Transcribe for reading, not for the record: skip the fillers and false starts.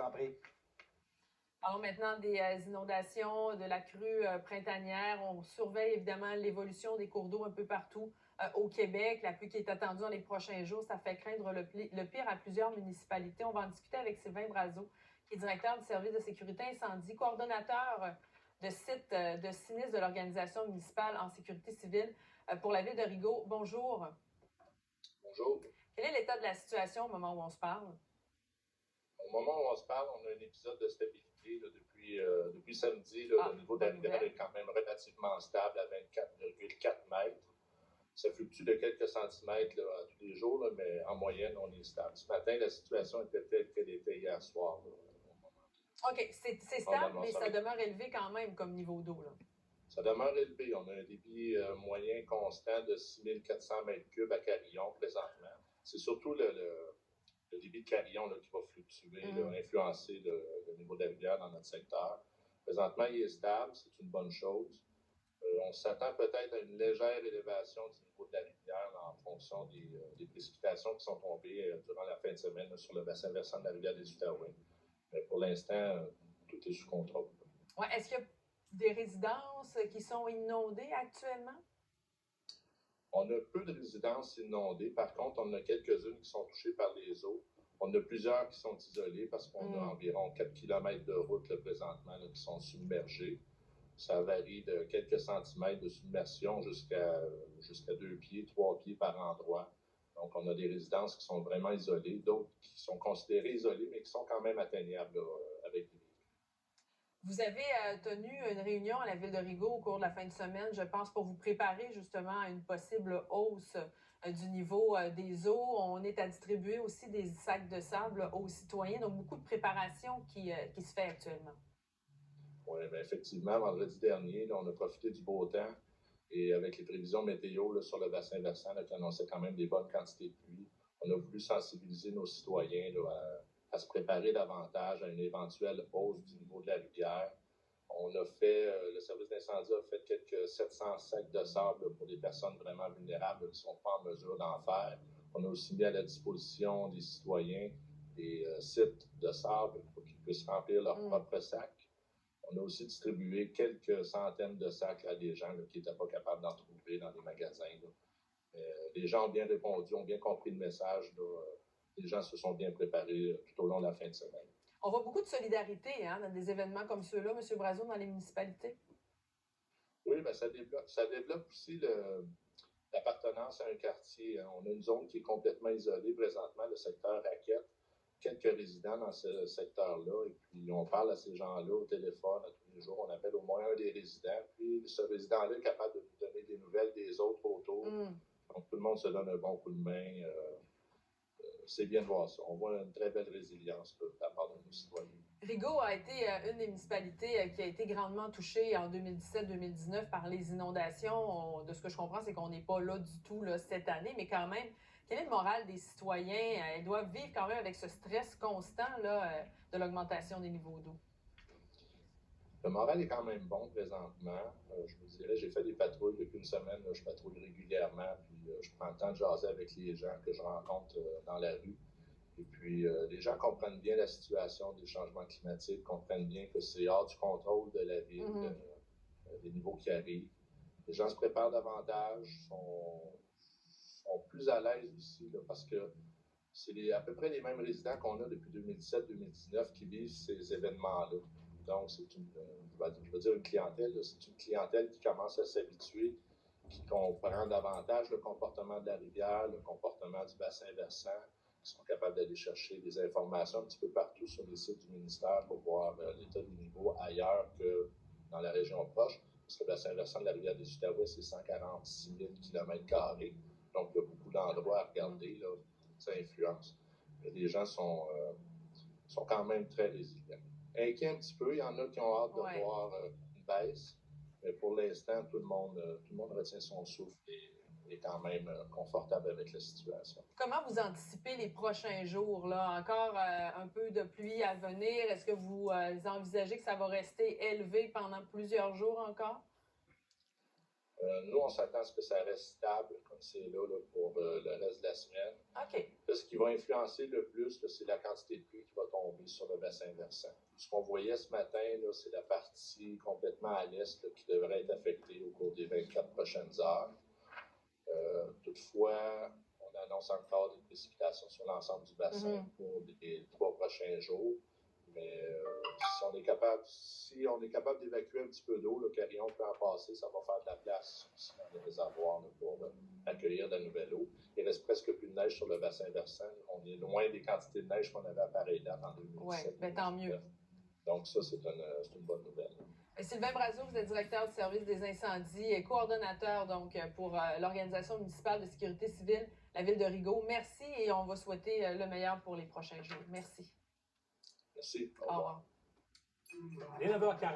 t'en prie. Parlons maintenant des inondations, de la crue printanière. On surveille évidemment l'évolution des cours d'eau un peu partout au Québec. La pluie qui est attendue dans les prochains jours, ça fait craindre le pire à plusieurs municipalités. On va en discuter avec Sylvain Brazeau, qui est directeur du service de sécurité incendie, coordonnateur de site de sinistre de l'Organisation municipale en sécurité civile pour la ville de Rigaud. Bonjour. Bonjour. Quel est l'état de la situation au moment où on se parle? Au moment où on se parle, on a un épisode de stabilité là, depuis samedi. Le niveau de la rivière est quand même relativement stable à 24,4 mètres. Ça fluctue de quelques centimètres là, à tous les jours, là, mais en moyenne, on est stable. Ce matin, la situation était telle qu'elle était hier soir. Là, OK, c'est stable, mais ça demeure élevé quand même comme niveau d'eau, là. Ça demeure élevé. On a un débit moyen constant de 6400 mètres cubes à Carillon présentement. C'est surtout le débit de Carillon là, qui va fluctuer, là, influencer le niveau de la rivière dans notre secteur. Présentement, il est stable, c'est une bonne chose. On s'attend peut-être à une légère élévation du niveau de la rivière là, en fonction des précipitations qui sont tombées durant la fin de semaine là, sur le bassin versant de la rivière des Outaouais. Mais pour l'instant, tout est sous contrôle. Ouais, est-ce qu'il y a des résidences qui sont inondées actuellement? On a peu de résidences inondées. Par contre, on a quelques-unes qui sont touchées par les eaux. On a plusieurs qui sont isolées parce qu'on a environ 4 km de route là, présentement là, qui sont submergées. Ça varie de quelques centimètres de submersion jusqu'à 2 pieds, 3 pieds par endroit. Donc, on a des résidences qui sont vraiment isolées, d'autres qui sont considérées isolées, mais qui sont quand même atteignables là, avec des véhicules. Vous avez tenu une réunion à la ville de Rigaud au cours de la fin de semaine, je pense, pour vous préparer justement à une possible hausse du niveau des eaux. On est à distribuer aussi des sacs de sable aux citoyens, donc beaucoup de préparation qui se fait actuellement. Oui, bien effectivement, vendredi dernier, là, on a profité du beau temps et avec les prévisions météo là, sur le bassin versant là, qui annonçaient quand même des bonnes quantités de pluie, on a voulu sensibiliser nos citoyens là, à se préparer davantage à une éventuelle hausse du niveau de la rivière. On a fait, le service d'incendie a fait quelques 700 sacs de sable pour des personnes vraiment vulnérables qui ne sont pas en mesure d'en faire. On a aussi mis à la disposition des citoyens des sites de sable pour qu'ils puissent remplir leurs propres sacs. On a aussi distribué quelques centaines de sacs à des gens là, qui n'étaient pas capables d'en trouver dans les magasins. Les gens ont bien répondu, ont bien compris le message. Les gens se sont bien préparés tout au long de la fin de semaine. On voit beaucoup de solidarité dans des événements comme ceux-là, M. Brazeau, dans les municipalités. Oui, bien, ça développe aussi l'appartenance à un quartier. On a une zone qui est complètement isolée présentement, le secteur Raquette. Quelques résidents dans ce secteur-là, et puis on parle à ces gens-là au téléphone à tous les jours. On appelle au moins un des résidents, puis ce résident-là est capable de nous donner des nouvelles des autres autour. Donc tout le monde se donne un bon coup de main. C'est bien de voir ça. On voit une très belle résilience de la part de nos citoyens. Rigaud a été une des municipalités qui a été grandement touchée en 2017-2019 par les inondations. De ce que je comprends, c'est qu'on n'est pas là du tout là, cette année, mais quand même, quel est le moral des citoyens? Ils doivent vivre quand même avec ce stress constant là, de l'augmentation des niveaux d'eau. Le moral est quand même bon présentement. Je vous dirais, j'ai fait des patrouilles depuis une semaine. Là, je patrouille régulièrement, puis je prends le temps de jaser avec les gens que je rencontre dans la rue. Et puis, les gens comprennent bien la situation des changements climatiques, comprennent bien que c'est hors du contrôle de la ville, les niveaux qui arrivent. Les gens se préparent davantage, sont plus à l'aise aussi, là, parce que c'est à peu près les mêmes résidents qu'on a depuis 2017-2019 qui vivent ces événements-là. Donc, c'est je veux dire une clientèle, c'est une clientèle qui commence à s'habituer, qui comprend davantage le comportement de la rivière, le comportement du bassin versant, qui sont capables d'aller chercher des informations un petit peu partout sur les sites du ministère pour voir l'état du niveau ailleurs que dans la région proche. Parce que le bassin versant de la rivière des Outaouais, c'est 146 000 km². Donc, il y a beaucoup d'endroits à regarder, là, ça influence. Mais les gens sont quand même très résilients. Inquiets un petit peu, il y en a qui ont hâte de voir une baisse. Mais pour l'instant, tout le monde retient son souffle et est quand même confortable avec la situation. Comment vous anticipez les prochains jours? Là? Encore un peu de pluie à venir. Est-ce que vous envisagez que ça va rester élevé pendant plusieurs jours encore? Nous, on s'attend à ce que ça reste stable, comme c'est là pour le reste de la semaine. OK. Là, ce qui va influencer le plus, c'est la quantité de pluie qui va tomber sur le bassin versant. Ce qu'on voyait ce matin, c'est la partie complètement à l'est qui devrait être affectée au cours des 24 prochaines heures. Toutefois, on annonce encore des précipitations sur l'ensemble du bassin pour les 3 prochains jours. Mais si on est capable d'évacuer un petit peu d'eau, le carillon peut en passer, ça va faire de la place aussi dans les réservoirs pour accueillir de la nouvelle eau. Il reste presque plus de neige sur le bassin versant. On est loin des quantités de neige qu'on avait à pareille date en 2017. Oui, bien tant mieux. Donc ça, c'est une bonne nouvelle. Et Sylvain Brazeau, vous êtes directeur du service des incendies et coordonnateur donc pour l'Organisation municipale de sécurité civile, la ville de Rigaud. Merci et on va souhaiter le meilleur pour les prochains jours. Merci. Merci. Au revoir. Il est 9h40.